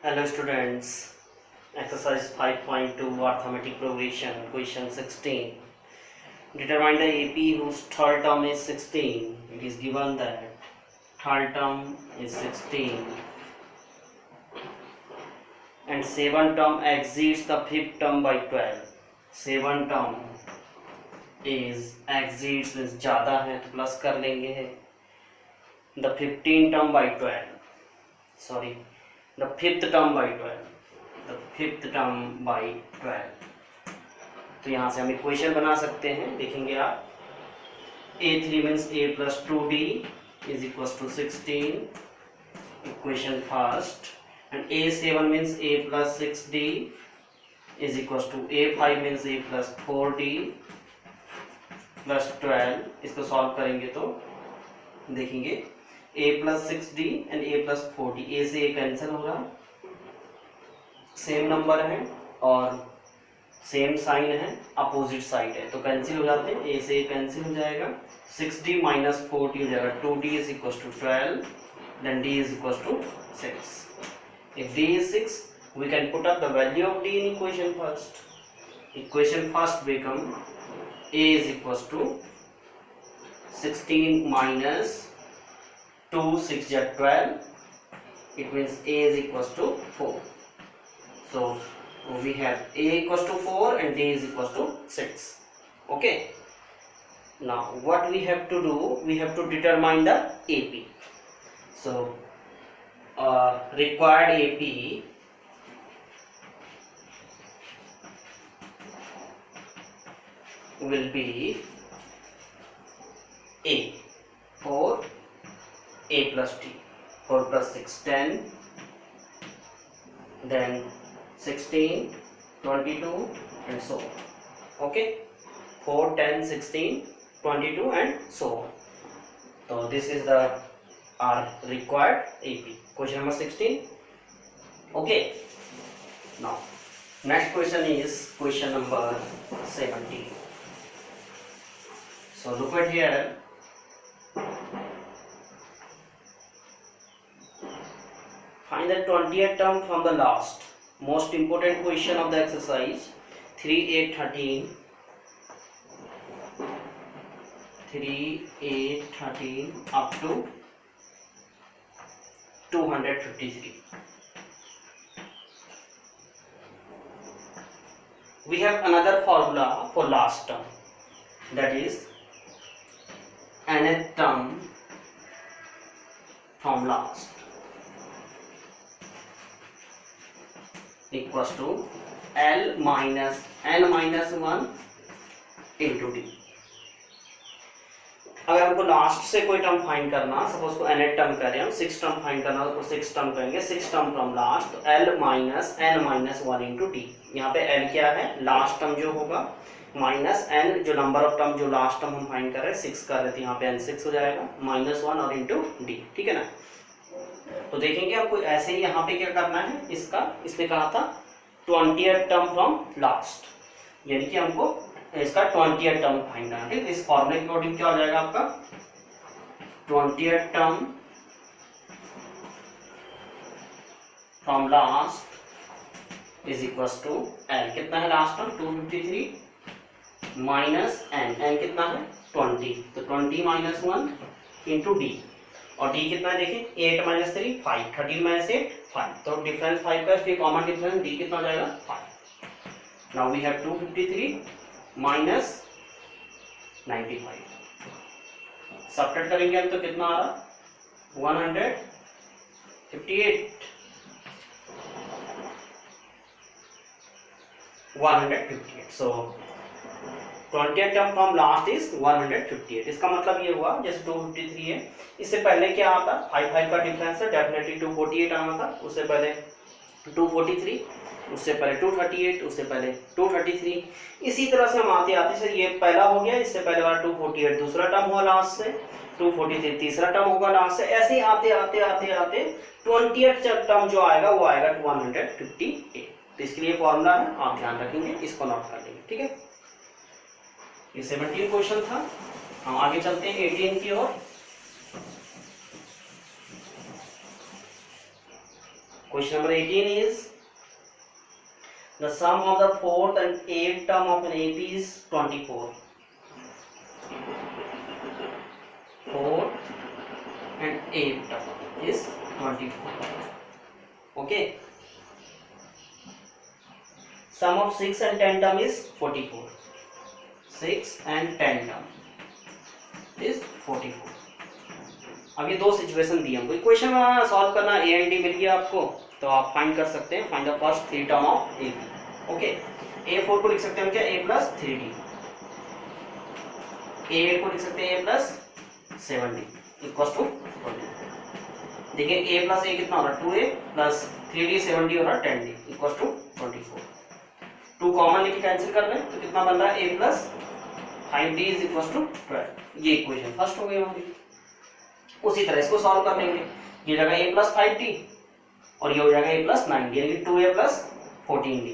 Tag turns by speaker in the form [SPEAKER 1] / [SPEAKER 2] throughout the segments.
[SPEAKER 1] Hello students, exercise 5.2 arithmetic progression, question 16. Determine the AP whose third term is 16. It is given that third term is 16 and 7 term exceeds the fifth term by 12. 7 term is exceeds means ज़्यादा है तो plus कर लेंगे the 15 term by 12. Sorry, the fifth term by 12. The fifth term by 12. तो यहाँ से हम equation बना सकते हैं, देखेंगे आप. A3 means A plus 2D is equals to 16. Equation first. And A7 means A plus 6D is equals to A5 means A plus 4D plus 12. इसको सॉल्व करेंगे तो देखेंगे A plus 6D and A plus 4D. A से A cancel होगा, same number है और same sign है, opposite side है तो कैंसिल हो जाते हैं. A से A कैंसिल हो जाएगा. 6D minus 4D हो जाएगा 2D is equals to 12. Then D is equals to 6. If D is 6, we can put up the value of D in equation first. Equation first become A is equals to 16 minus 2, 6 is 12. It means A is equals to 4. So we have A equals to 4 and D is equals to 6. Okay. Now what we have to do? We have to determine the AP. So required AP will be A for A plus D. 4 plus 6 10. Then 16, 22 and so on. Okay, 4, 10, 16, 22 and so on. So this is the our required AP. Question number 16. Okay. Now next question is question number 17. So look at here. Find the 20th term from the last. Most important question of the exercise. 3, 8, 13. 3, 8, 13 up to 253. We have another formula for last term, that is nth term from last equals to L minus n minus 1 into D. अगर हमको last से कोई term find करना, suppose को nth term करें हम, 6 term find करना उसको 6 टर्म करेंगे, 6 टर्म फ्रॉम लास्ट, तो L minus n minus 1 into D. यहाँ पे L क्या है, लास्ट टर्म जो होगा, माइनस n जो नंबर ऑफ टर्म जो लास्ट टर्म हम फाइंड कर रहे हैं 6 कर रहे थे, यहाँ पे n 6 हो जाएगा, माइनस 1 और इंटू डी. ठीक है ना. तो देखेंगे आपको ऐसे ही यहाँ पे क्या करना है, इसने कहा था 20th टर्म फ्रॉम लास्ट, यानी कि हमको इसका 20th टर्म फाइंड करना है. इस फॉर्मूले के अकॉर्डिंग क्या हो जाएगा आपका 20th term from last is equals to L. कितना है लास्ट टर्म 253 माइनस n कितना है 20, तो 20 माइनस 1 इंटू डी. और डी कितना है देखिए 8 माइनस 3 5, 13 माइनस 8 5, तो डिफरेंस 5 का इसलिए कॉमन डिफरेंस डी कितना हो जाएगा 5. Now we have 253 minus 95. Subtract करेंगे हम तो कितना आ रहा 158. So 20th term from last is 158. इसका मतलब ये हुआ जैसे 253 है, इससे पहले क्या आता 5 का डिफरेंस है, डेफिनेटली 248 आना था. उससे पहले 243, उससे पहले 238, उससे पहले 233. इसी तरह से हम आते आते सर ये पहला हो गया, इससे पहले वाला 248 दूसरा टर्म हुआ लास्ट से, 243 तीसरा टर्म होगा लास्ट से. ऐसे ही आते आते आते आते 20th टर्म जो आएगा वो आएगा 158. तो इसके लिए फॉर्मूला है, आप ध्यान रखेंगे, इसको नोट कर लेंगे. ठीक है, ये 17 क्वेश्चन था. हम आगे चलते हैं 18 की ओर. Question number 18 is the sum of the fourth and eighth term of an AP is 24. Fourth and eighth term is 24. Okay. Sum of 6 and 10 term is 44. 6 and 10 term is 44. अब ये दो सिचुएशन दी हमको, इक्वेशन बनाना, solve करना, A and D मिल गया आपको, तो आप find कर सकते हैं, find the first three term of A B. Okay, A4 को लिख सकते हैं हम क्या, a प्लस 3d, A8 को लिख सकते हैं a plus 7d equal to 20. देखिए a प्लस a कितना हो रहा है 2a प्लस 3d 7d हो रहा है 10d इक्वल टू 24. 2 कॉमन लेके कैंसिल कर रहे हैं तो कितना बन रहा है a plus 5d is equal to 12. ये इक्वेशन फर्स्ट हो गई हमारी. उसी तरह इसको सॉल्व कर लेंगे, ये जगह a प्लस 5d और ये हो जाएगा a प्लस 9d, यानी कि 2a प्लस 14d.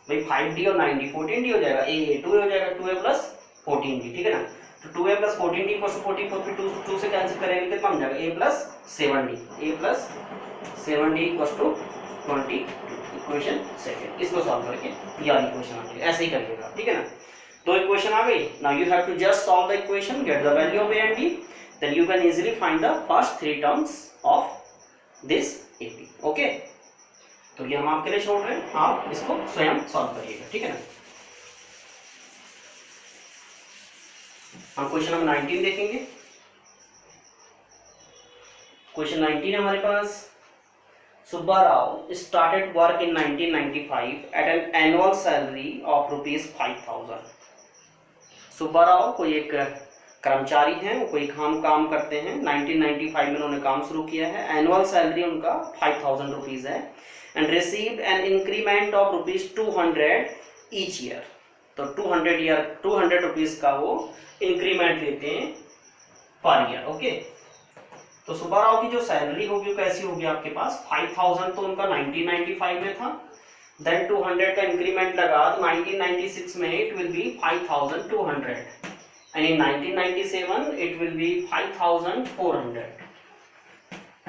[SPEAKER 1] भाई 5d और 9d 14d हो जाएगा, a 2a हो जाएगा, 2a प्लस 14d, ठीक है ना. तो 2a plus 14d equal to 44, फिर 2 से कैंसिल करेंगे कितना बन जाएगा a plus 7d, a plus 7d equal to 22. Equation second, इसको सॉल्व करके यार इक्वेशन आ गई, ऐसे ही करिएगा, ठीक है ना. दो इक्वेशन आ गई. Now you have to just solve the equation, get the value of a and b, then you can easily find the first three terms of this AP. Okay, तो ये हम आपके लिए छोड़ रहे हैं, आप इसको स्वयं सॉल्व करिएगा, ठीक है ना. हम क्वेश्चन नंबर 19 देखेंगे. क्वेश्चन 19 हमारे पास, Subba Rao started work in 1995 at an annual salary of ₹5,000. Subba Rao कोई एक कर्मचारी हैं, वो कोई काम करते हैं. 1995 में उन्होंने काम शुरू किया है. एनुअल सैलरी उनका 5,000 रुपीज है. And received an increment of ₹200 each year. तो 200 रुपीज का वो इंक्रीमेंट लेते हैं पर ईयर. ओके, तो सुब्बा राव की जो सैलरी होगी वो कैसी होगी आपके पास, 5,000 तो उनका 1995 में था, देन 200 का इंक्रीमेंट लगा तो 1996 में it will be 5,200. And in 1997 it will be 5,400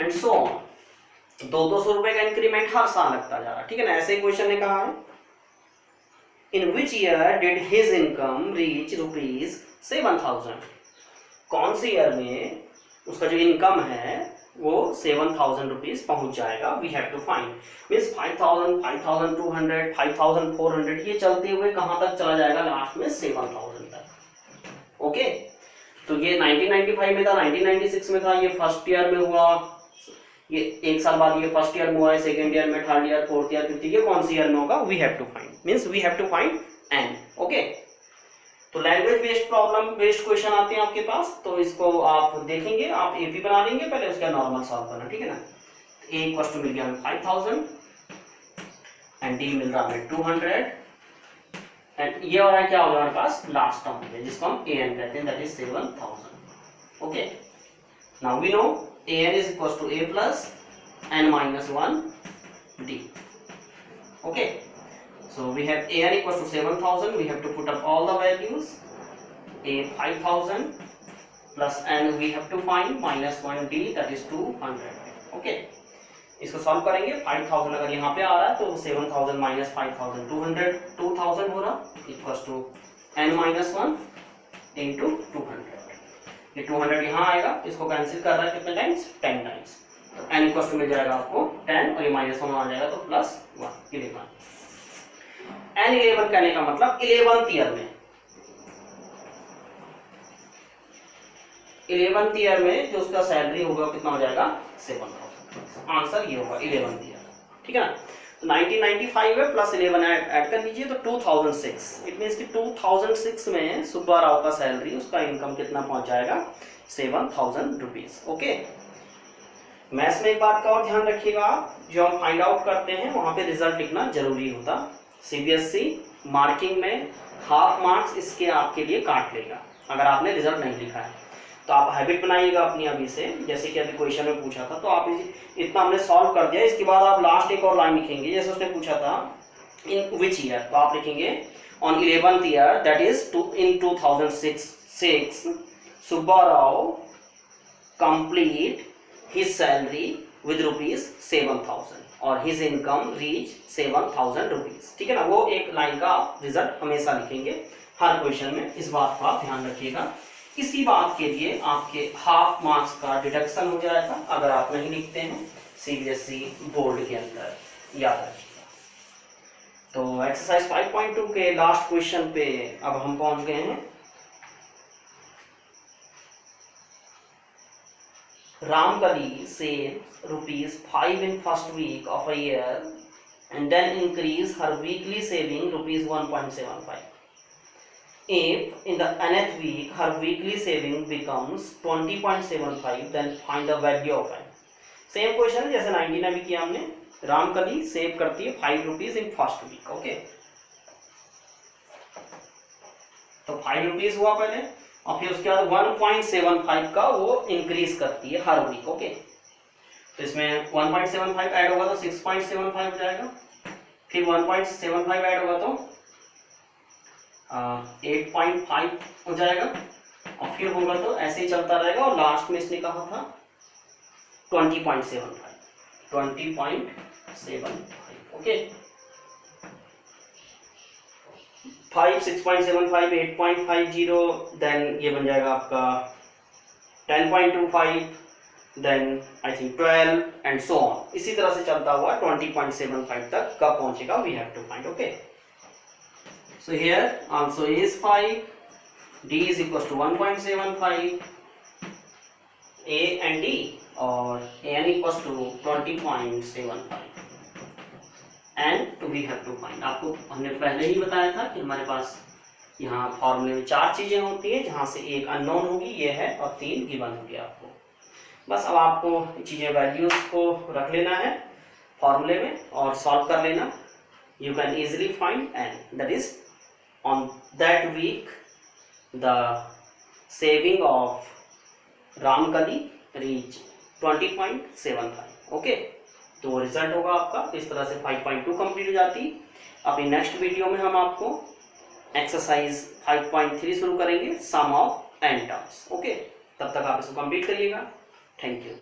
[SPEAKER 1] and so on. 200 रुपए का इंक्रीमेंट हर साल लगता जा रहा है, ठीक है ना. ऐसे क्वेश्चन ने कहा है, in which year did his income reach ₹7,000. कौन से ईयर में उसका जो इनकम है वो 7,000 रुपीज पहुंच जाएगा. We have to find, means 5,000, 5,200, 5,400, ये चलते हुए कहां तक चला जाएगा, लास्ट में 7,000 तक. ओके, तो ये 1995 में था, 1996 में था, ये फर्स्ट ईयर में हुआ, ये एक साल बाद ये फर्स्ट ईयर में हुआ है, सेकंड ईयर में, third year, fourth year, fifth year, कौन सी ईयर में होगा, we have to find, means we have to find N. Okay, तो language based problem based question आते हैं आपके पास, तो इसको आप देखेंगे, आप एपी बना लेंगे, पहले उसका नॉर्मल सॉल्व करना, ठीक है ना. ए इक्वल टू मिल गया हमें 5,000 एंड डी मिल रहा है 200 एंड ये हो रहा है क्या होगा हमारे पास, लास्ट टर्म है जिसको हम an कहते हैं, that is 7,000. Okay, now we know an is equals to a plus n minus 1 d. Okay, so we have an equals to 7,000, we have to put up all the values. A 5,000 plus n we have to find minus 1 d, that is 200. Okay, इसको solve करेंगे. 5,000 अगर यहाँ पे आ रहा है तो 7,000 minus 5,000 2,000 हो रहा, equals to n minus 1 into 200. ये 200 यहाँ आएगा, इसको कैंसिल कर रहा है कितने टाइम्स, 10 टाइम्स. तो n इक्वल्स टू मिल जाएगा आपको 10 और ये माइनस 1 आ जाएगा तो प्लस 1, 11. n11 कहने का मतलब 11th ईयर में, 11th ईयर में जो उसका सैलरी होगा कितना हो जाएगा, 7,000. आंसर ये होगा 11th ईयर, ठीक है ना. तो 1995 में प्लस 11 ऐड कर लीजिए तो 2006. इट मींस कि 2006 में सुब्बा राव का सैलरी, उसका इनकम कितना पहुंच जाएगा, 7,000 रुपीज. ओके, मैथ्स में एक बात का और ध्यान रखिएगा, जो हम फाइंड आउट करते हैं वहां पे रिजल्ट लिखना जरूरी होता. सीबीएसई मार्किंग में हाफ मार्क्स इसके आपके लिए काट लेगा अगर आपने रिजल्ट नहीं लिखा है. तो आप हैबिट बनाइएगा अपनी अभी से, जैसे कि अभी क्वेश्चन में पूछा था, तो आप इतना हमने सॉल्व कर दिया, इसके बाद आप लास्ट एक और लाइन लिखेंगे. जैसे उसने पूछा था इन विच ईयर, तो आप लिखेंगे on 11th year, that is in 2006 Subba Rao complete his salary with ₹7,000 और his income reach 7,000 rupees। ठीक है ना, वो एक लाइन का आप रिजल्ट हमेशा लिखेंगे हर क्वेश्चन में, इस बात का ध्यान रखिएगा। इसी बात के लिए आपके हाफ मार्क्स का डिडक्शन हो जाएगा अगर आप नहीं लिखते हैं सीबीएसई बोर्ड के अंदर, याद रखिएगा। तो एक्सरसाइज 5.2 के लास्ट क्वेश्चन पे अब हम पहुंच गए हैं। Ramkali saves ₹5 in first week of a year and then increase her weekly saving ₹1.75. If in the nth week her weekly saving becomes 20.75, then find the value of n। Same question जैसे 19 में भी किया हमने। Ramkali save करती है ₹5 in first week. Okay, तो ₹5 हुआ पहले और फिर उसके बाद 1.75 का वो इंक्रीज करती है हर वीक। ओके, तो इसमें 1.75 ऐड होगा तो 6.75 हो जाएगा, फिर 1.75 ऐड होगा तो 8.5 हो जाएगा और फिर होगा तो ऐसे ही चलता रहेगा और लास्ट में इसने कहा था 20.75। ओके, 5, 6.75, 8.50, देन ये बन जाएगा आपका 10.25, then I think 12 and so on. इसी तरह से चलता हुआ 20.75 तक कब पहुंचेगा, we have to find. Okay, so here answer is 5, D is equals to 1.75, A and D और An equals to 20.75 and we have to find। आपको हमने पहले ही बताया था कि हमारे पास यहाँ फॉर्मूले में 4 चीजें होती है जहाँ से एक अननोन होगी, ये है, और 3 गिवन होगी आपको। बस अब आपको चीजें वैल्यूज को रख लेना है फॉर्मूले में और सॉल्व कर लेना। You can easily find and that is on that week the saving of Ramkali reach 20.75। Okay, तो रिजल्ट होगा आपका इस तरह से 5.2 कंप्लीट हो जाती। अभी नेक्स्ट वीडियो में हम आपको एक्सरसाइज 5.3 शुरू करेंगे, सम ऑफ n टर्म्स। ओके, तब तक आप इसको कंप्लीट करिएगा। Thank you.